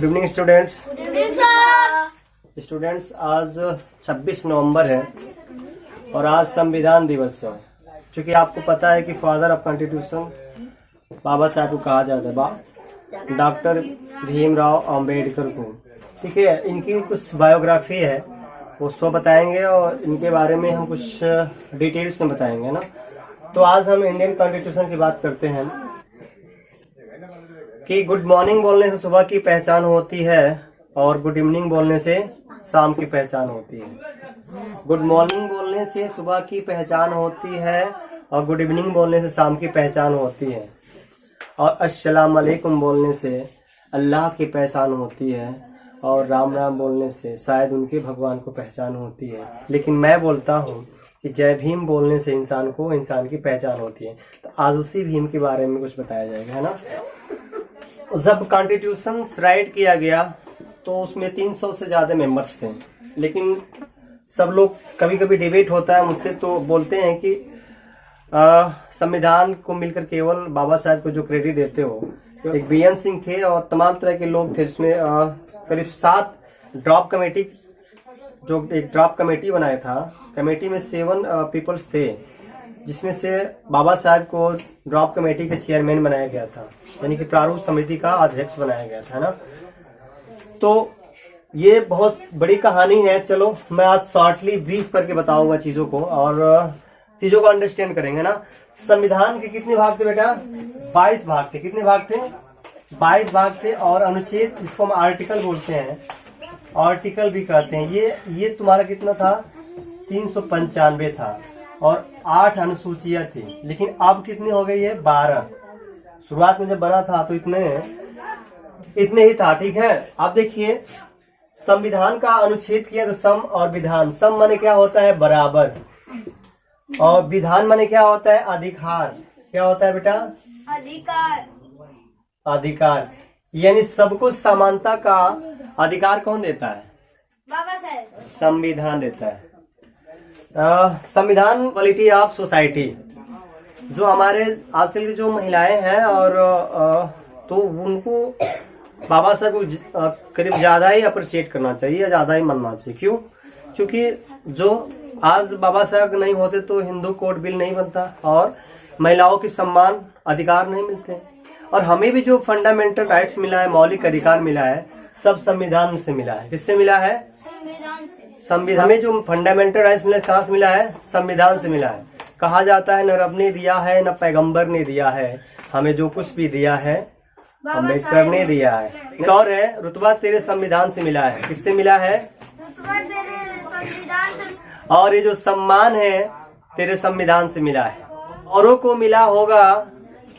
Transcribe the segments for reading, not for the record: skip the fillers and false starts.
Good evening students. Sir. आज 26 नवंबर है और आज संविधान दिवस है। क्योंकि आपको पता है कि फादर ऑफ कॉन्स्टिट्यूशन बाबा साहब को कहा जाता है, डॉक्टर भीमराव अंबेडकर को। ठीक है, इनकी कुछ बायोग्राफी है वो सब बताएंगे और इनके बारे में हम कुछ डिटेल्स में बताएंगे ना। तो आज हम इंडियन कॉन्स्टिट्यूशन की बात करते हैं कि गुड मॉर्निंग बोलने से सुबह की पहचान होती है और गुड इवनिंग बोलने से शाम की पहचान होती है। गुड मॉर्निंग बोलने से सुबह की पहचान होती है और गुड इवनिंग बोलने से शाम की पहचान होती है, और अस्सलाम वालेकुम बोलने से अल्लाह की पहचान होती है, और राम राम बोलने से शायद उनके भगवान को पहचान होती है। लेकिन मैं बोलता हूँ कि जय भीम बोलने से इंसान को इंसान की पहचान होती है। तो आज उसी भीम के बारे में कुछ बताया जाएगा, है ना। जब कॉन्स्टिट्यूशन राइट किया गया तो उसमें 300 से ज्यादा मेंबर्स थे, लेकिन सब लोग कभी कभी डिबेट होता है मुझसे, तो बोलते हैं कि संविधान को मिलकर केवल बाबा साहब को जो क्रेडिट देते हो। एक बीएन सिंह थे और तमाम तरह के लोग थे, जिसमें करीब 7 ड्रॉप कमेटी, जो एक ड्रॉप कमेटी बनाया था, कमेटी में 7 पीपल्स थे, जिसमें से बाबा साहब को ड्रॉप कमेटी के चेयरमैन बनाया गया था, यानी कि प्रारूप समिति का अध्यक्ष बनाया गया था ना। तो ये बहुत बड़ी कहानी है। चलो मैं आज शॉर्टली ब्रीफ करके बताऊंगा चीजों को और चीजों को अंडरस्टैंड करेंगे ना। संविधान के कितने भाग थे बेटा? 22 भाग थे। कितने भाग थे? 22 भाग थे। और अनुच्छेद, जिसको हम आर्टिकल बोलते हैं, आर्टिकल भी कहते हैं, ये तुम्हारा कितना था? 395 था और 8 अनुसूचियां थी। लेकिन अब कितनी हो गई है? 12। शुरुआत में जब बना था तो इतने ही था। ठीक है, आप देखिए संविधान का अनुच्छेद किया था सम और विधान। सम माने क्या होता है? बराबर, और विधान माने क्या होता है? अधिकार। क्या होता है बेटा? अधिकार। अधिकार, यानी सबको समानता का अधिकार कौन देता है? बाबा साहब। संविधान देता है। संविधान क्वालिटी ऑफ सोसाइटी, जो हमारे आजकल की जो महिलाएं हैं और तो उनको बाबा साहब को करीब ज्यादा ही अप्रिशिएट करना चाहिए, ज्यादा ही मानना चाहिए। क्यों? क्योंकि जो आज बाबा साहब नहीं होते तो हिंदू कोड बिल नहीं बनता और महिलाओं की सम्मान अधिकार नहीं मिलते। और हमें भी जो फंडामेंटल राइट्स मिला है, मौलिक अधिकार मिला है, सब संविधान से मिला है। किससे मिला है? संविधान से। संविधान में जो फंडामेंटल राइट्स मिला, कहाँ से मिला है? संविधान से मिला है। कहा जाता है न रब ने दिया है न पैगंबर ने दिया है, हमें जो कुछ भी दिया है अम्बेडकर ने दिया है। एक और है, रुतबा तेरे संविधान से मिला है। किससे मिला है? रुतबा तेरे संविधान से। और ये जो सम्मान है तेरे संविधान से मिला है। औरों को मिला होगा,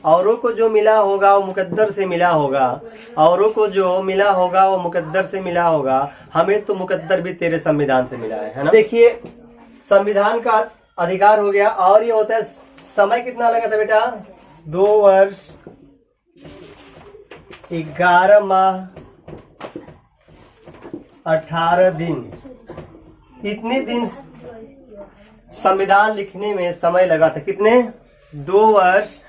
औरों को जो मिला होगा वो मुकद्दर से मिला होगा, औरों को जो मिला होगा वो मुकद्दर से मिला होगा, हमें तो मुकद्दर भी तेरे संविधान से मिला है ना। देखिए संविधान का अधिकार हो गया। और ये होता है, समय कितना लगा था बेटा? 2 वर्ष 11 माह 18 दिन। इतने दिन संविधान लिखने में समय लगा था। कितने? 2 वर्ष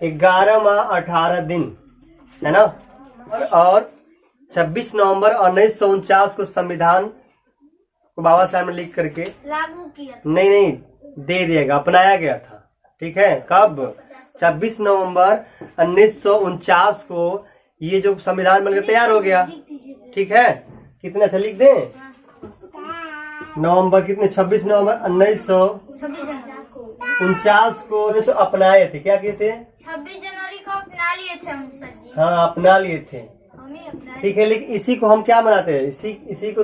11 माह 18 दिन, है ना। और 26 नवंबर 1949 को संविधान को बाबा साहब ने लिख करके लागू किया। नहीं दे दिएगा, अपनाया गया था। ठीक है, कब? 26 नवंबर 1949 को ये जो संविधान बनकर तैयार हो गया। ठीक है, कितने अच्छा लिख दें? नवंबर कितने? 26 नवंबर 1949 को अपनाए थे। क्या किए थे? 26 जनवरी को अपना लिए थे हम सर जी। हाँ, अपना लिए थे। ठीक है, लेकिन इसी को हम क्या मनाते हैं? इसी को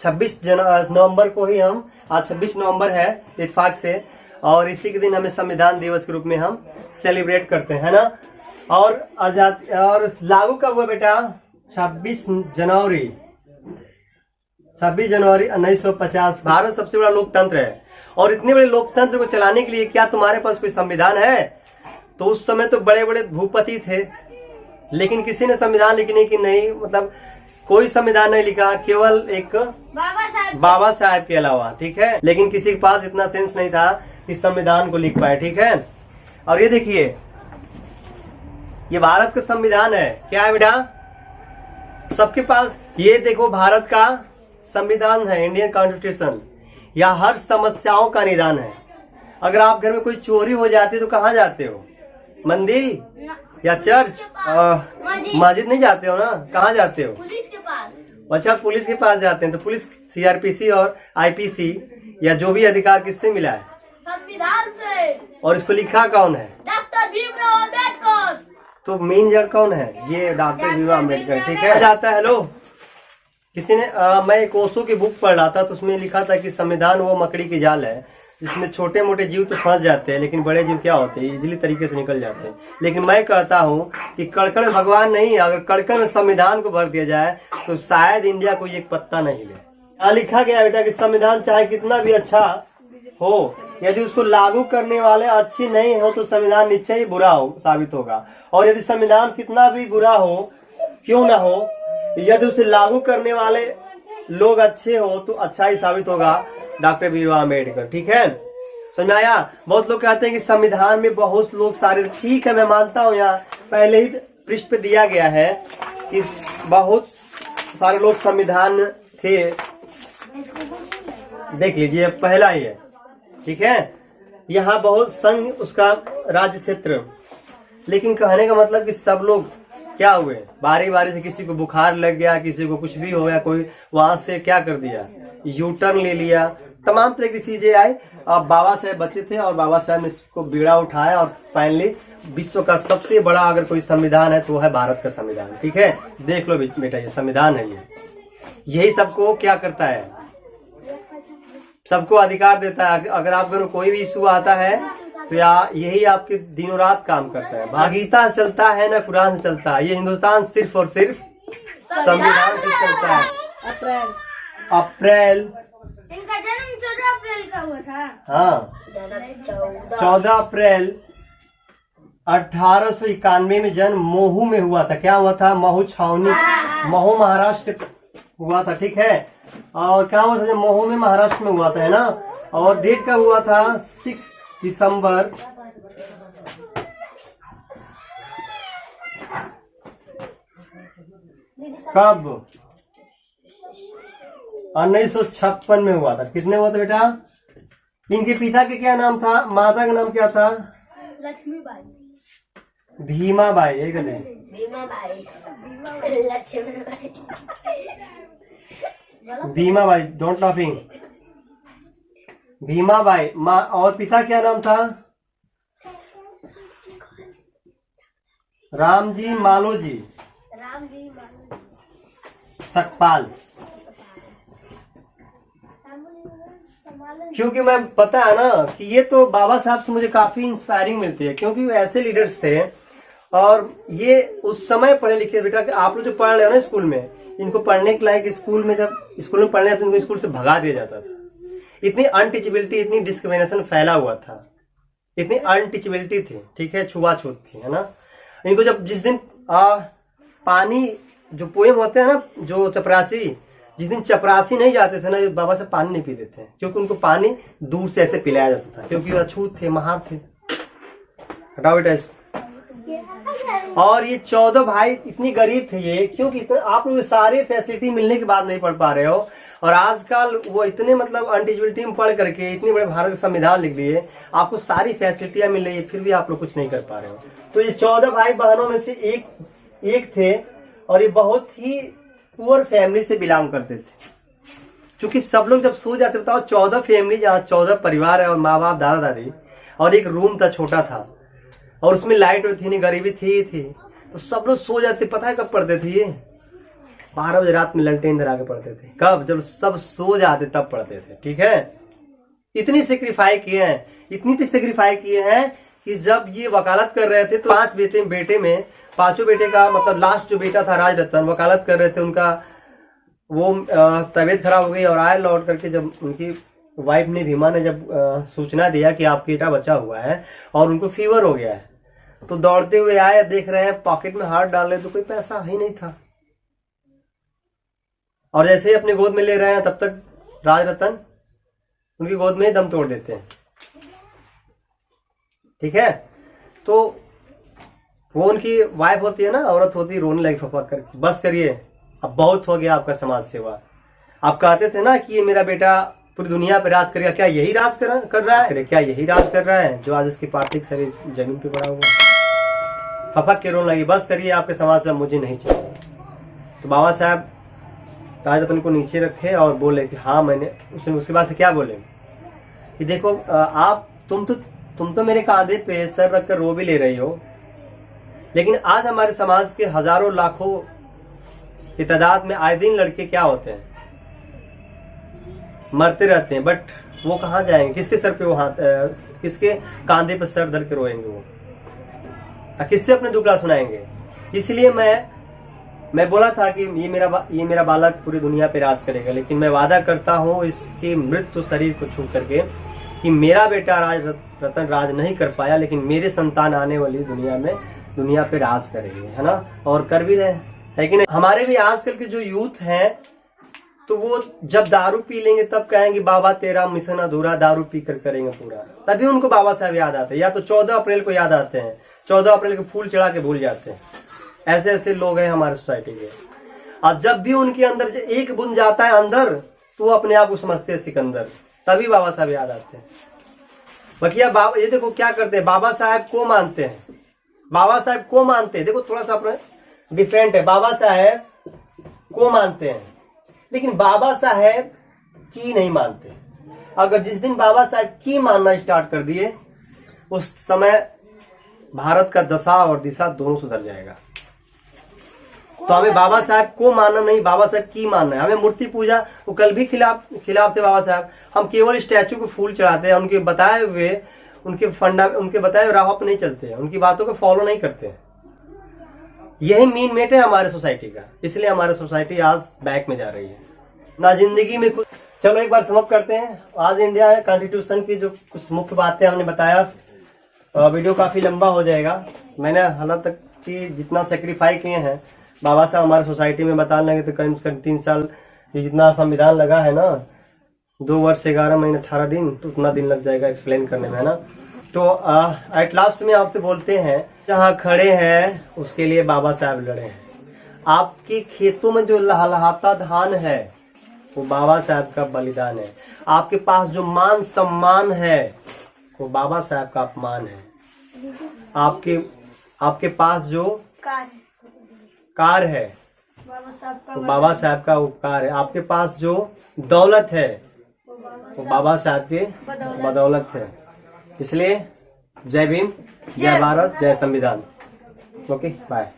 26 नवंबर को ही हम, आज 26 नवंबर है इत्तेफाक से, और इसी के दिन हमें संविधान दिवस के रूप में हम सेलिब्रेट करते हैं ना। और आजाद और लागू कब हुआ बेटा? 26 जनवरी 1950। भारत सबसे बड़ा लोकतंत्र है, और इतने बड़े लोकतंत्र को चलाने के लिए क्या तुम्हारे पास कोई संविधान है? तो उस समय तो बड़े बड़े भूपति थे, लेकिन किसी ने संविधान लिखने की नहीं, मतलब कोई संविधान नहीं लिखा, केवल एक बाबा साहब के अलावा। ठीक है, लेकिन किसी के पास इतना सेंस नहीं था कि संविधान को लिख पाए। ठीक है, और ये देखिए, ये भारत का संविधान है। क्या है बेटा? सबके पास ये देखो, भारत का संविधान है, इंडियन कॉन्स्टिट्यूशन, या हर समस्याओं का निदान है। अगर आप घर में कोई चोरी हो जाती है तो कहाँ जाते हो? मंदिर या चर्च? मस्जिद नहीं जाते हो ना, कहाँ जाते हो? पुलिस के पास। अच्छा, पुलिस के पास जाते हैं। तो पुलिस सीआरपीसी और आईपीसी या जो भी अधिकार किससे मिला है? संविधान से। और इसको लिखा कौन है? डॉक्टर भीमराव अम्बेडकर। तो मेन जड़ कौन है? ये डॉक्टर भीमराव अम्बेडकर। ठीक है, जाता है। हेलो, किसी ने मैं एक ओशो की बुक पढ़ रहा था, तो उसमें लिखा था कि संविधान वो मकड़ी की जाल है जिसमें छोटे मोटे जीव तो फंस जाते हैं, लेकिन बड़े जीव क्या होते हैं? इजीली तरीके से निकल जाते हैं। लेकिन मैं कहता हूँ कि कड़कड़ में भगवान नहीं, अगर कड़कड़ में संविधान को भर दिया जाए तो शायद इंडिया को एक पत्ता नहीं ले। यहाँ लिखा गया बेटा कि संविधान चाहे कितना भी अच्छा हो, यदि उसको लागू करने वाले अच्छी नहीं हो तो संविधान निश्चय ही बुरा हो साबित होगा। और यदि संविधान कितना भी बुरा हो, क्यों ना हो, यदि उसे लागू करने वाले लोग अच्छे हो तो अच्छा ही साबित होगा। डॉक्टर भीमराव अम्बेडकर। ठीक है, समझ में आया? बहुत लोग कहते हैं कि संविधान में बहुत लोग सारे, ठीक है मैं मानता हूँ, यहाँ पहले ही पृष्ठ पे दिया गया है कि बहुत सारे लोग संविधान थे। देख लीजिए, पहला ही है। ठीक है, यहाँ बहुत संघ उसका राज्य क्षेत्र, लेकिन कहने का मतलब कि सब लोग क्या हुए, बारी बारी से किसी को बुखार लग गया, किसी को कुछ भी हो गया, कोई वहां से क्या कर दिया, यू टर्न ले लिया, तमाम तरह की चीजें आई। अब बाबा साहेब बचे थे और बाबा साहेब ने इसको बीड़ा उठाया और फाइनली विश्व का सबसे बड़ा अगर कोई संविधान है तो वो है भारत का संविधान। ठीक है, देख लो बेटा, ये संविधान है, यही सबको क्या करता है, सबको अधिकार देता है। अगर आप घर में कोई भी इशू आता है तो यही आपके दिनों रात काम करता है। भागीता चलता है ना कुरान से चलता है, ये हिंदुस्तान सिर्फ और सिर्फ संविधान से चलता है। अप्रैल इनका जन्म 14 अप्रैल का हुआ था। हाँ, 14 अप्रैल 1891 में जन्म महू में हुआ था। क्या हुआ था? महू छावनी, महू महाराष्ट्र हुआ था। ठीक है, और क्या हुआ था जब महू में महाराष्ट्र में हुआ था, है ना? और डेट का हुआ था 6 दिसंबर 1956 में हुआ था। कितने हुआ था बेटा? इनके पिता के क्या नाम था? माता का नाम क्या था? लक्ष्मीबाई। भीमाबाई। एक भीमाबाई, लक्ष्मीबाई, भीमाबाई, डोंट लाफिंग। भीमाबाई माँ, और पिता क्या नाम था? रामजी मालोजी, रामजी सकपाल। क्योंकि मैं पता है ना कि ये तो बाबा साहब से मुझे काफी इंस्पायरिंग मिलती है, क्योंकि वो ऐसे लीडर्स थे और ये उस समय पढ़े लिखे। बेटा कि आप लोग जो पढ़ रहे हो ना स्कूल में, इनको पढ़ने के लायक स्कूल में, जब स्कूल में पढ़ने तो इनको स्कूल से भगा दिया जाता था। इतनी अनटीचेबिलिटी, इतनी डिस्क्रिमिनेशन फैला हुआ था, इतनी अनटीचेबिलिटी थी। ठीक है, छुआछूत थी, है ना? इनको जब जिस दिन पानी, जो पोएम होते हैं ना, जो चपरासी, जिस दिन चपरासी नहीं जाते थे ना, बाबा से पानी नहीं पीते थे, क्योंकि उनको पानी दूर से ऐसे पिलाया जाता था, क्योंकि वो अछूत थे, महान थे। हटाओ बेटा इसको। और ये 14 भाई इतनी गरीब थे ये, क्योंकि इतना आप लोग सारे फैसिलिटी मिलने के बाद नहीं पढ़ पा रहे हो। और आजकल वो इतने मतलब अनटीचेबिलिटी में पढ़ करके इतने बड़े भारत का संविधान लिख लिए, आपको सारी फैसिलिटियां मिल रही है, फिर भी आप लोग कुछ नहीं कर पा रहे हो। तो ये 14 भाई बहनों में से एक थे, और ये बहुत ही पुअर फैमिली से बिलोंग करते थे। क्योंकि सब लोग जब सो जाते बताओ, 14 फैमिली, जहाँ 14 परिवार है और माँ बाप दादा दादी, और एक रूम था छोटा था, और उसमें लाइट थी नहीं, गरीबी थी, तो सब लोग सो जाते। पता है कब पढ़ते थे ये? 12 बजे रात में ललटेन धरा के पढ़ते थे। कब? जब सब सो जाते तब पढ़ते थे। ठीक है, इतनी सेक्रीफाई किए हैं, इतनी सेक्रीफाई किए हैं कि जब ये वकालत कर रहे थे तो 5 बेटे में 5 बेटे का मतलब लास्ट जो बेटा था राज रतन, वकालत कर रहे थे, उनका वो तबीयत खराब हो गई। और आए लौट करके जब उनकी वाइफ ने, भीमा ने जब सूचना दिया कि आपका बेटा बचा हुआ है और उनको फीवर हो गया है, तो दौड़ते हुए आए, देख रहे हैं पॉकेट में हाथ डाल रहे तो कोई पैसा ही नहीं था। और जैसे ही अपने गोद में ले रहे हैं, तब तक राज रतन उनकी गोद में ही दम तोड़ देते हैं। ठीक है, तो वो उनकी वाइफ होती है ना, औरत होती है, रोने लगी फपक करके, बस करिए, अब बहुत हो गया आपका समाज सेवा। आप कहते थे ना कि ये मेरा बेटा पूरी दुनिया पे राज करेगा, क्या यही राज कर रहा है? क्या यही राज कर रहा है जो आज इसकी पार्टी की सारी जमीन पे पड़ा हुआ है? फपक के रोने लगी, बस करिए आपके समाज से, मुझे नहीं चाहिए। तो बाबा साहब राजरत्न को नीचे रखे और बोले कि हाँ मैंने, उसके बाद से क्या बोले कि देखो आप तुम तो मेरे कांधे पे सर रख कर रो भी ले रही हो, लेकिन आज हमारे समाज के हजारों लाखों की तादाद में आए दिन लड़के क्या होते हैं, मरते रहते हैं, बट वो कहाँ जाएंगे? किसके सर पे वो हाथ, किसके कांधे पे सर धर के रोएंगे वो? किससे अपने दुखड़ा सुनाएंगे? इसलिए मैं बोला था कि ये मेरा बालक पूरी दुनिया पे राज करेगा, लेकिन मैं वादा करता हूँ इसके मृत्यु शरीर को छू करके कि मेरा बेटा रतन राज नहीं कर पाया, लेकिन मेरे संतान आने वाली दुनिया पे राज करेंगे, है ना? और कर भी रहे है कि नहीं? हमारे भी आजकल के जो यूथ हैं, तो वो जब दारू पी लेंगे तब कहेंगे बाबा तेरा मिशन अधूरा, दारू पी कर करेंगे पूरा, तभी उनको बाबा साहब याद आते हैं। या तो 14 अप्रैल को याद आते हैं, 14 अप्रैल को फूल चढ़ा के भूल जाते हैं। ऐसे ऐसे लोग हैं हमारे सोसाइटी के। और जब भी उनके अंदर एक बूंद जाता है अंदर, तो वो अपने आप को समझते हैं सिकंदर, तभी बाबा साहब याद आते हैं। बकिया बाबा, ये देखो क्या करते हैं, बाबा साहब को मानते हैं, बाबा साहब को मानते हैं। देखो थोड़ा सा अपना डिफरेंट है, बाबा साहब को मानते हैं लेकिन बाबा साहब की नहीं मानते। अगर जिस दिन बाबा साहब की मानना स्टार्ट कर दिए, उस समय भारत का दशा और दिशा दोनों सुधर जाएगा। तो हमें बाबा साहब को मानना नहीं, बाबा साहब की मानना है। हमें मूर्ति पूजा, वो कल भी खिलाफ थे बाबा साहब। हम केवल स्टैचू को फूल चढ़ाते हैं, उनके बताए हुए उनके बताए राह पर नहीं चलते हैं, उनकी बातों को फॉलो नहीं करते हैं। यही मीन मेट है हमारे सोसाइटी का, इसलिए हमारे सोसाइटी आज बैक में जा रही है ना, जिंदगी में कुछ। चलो एक बार समाप्त करते हैं। आज इंडिया है कॉन्स्टिट्यूशन की जो कुछ मुख्य बातें हमने बताया। वीडियो काफी लंबा हो जाएगा। मैंने हालांकि कि जितना सेक्रीफाई किए हैं बाबा साहब हमारे सोसाइटी में बता लेंगे तो करीब 3 साल, ये जितना संविधान लगा है ना, 2 वर्ष 11 महीने 18 दिन, तो उतना दिन लग जाएगा एक्सप्लेन करने में, है ना। तो एट लास्ट में आपसे बोलते हैं, जहाँ खड़े हैं उसके लिए बाबा साहब लड़े हैं। आपके खेतों में जो लहलहाता धान है वो बाबा साहब का बलिदान है। आपके पास जो मान सम्मान है वो बाबा साहब का अपमान है। आपके पास जो कार है वो बाबा साहब का उपकार है। आपके पास जो दौलत है वो बाबा साहब के बदौलत है। इसलिए जय भीम, जय भारत, जय संविधान। Okay, bye.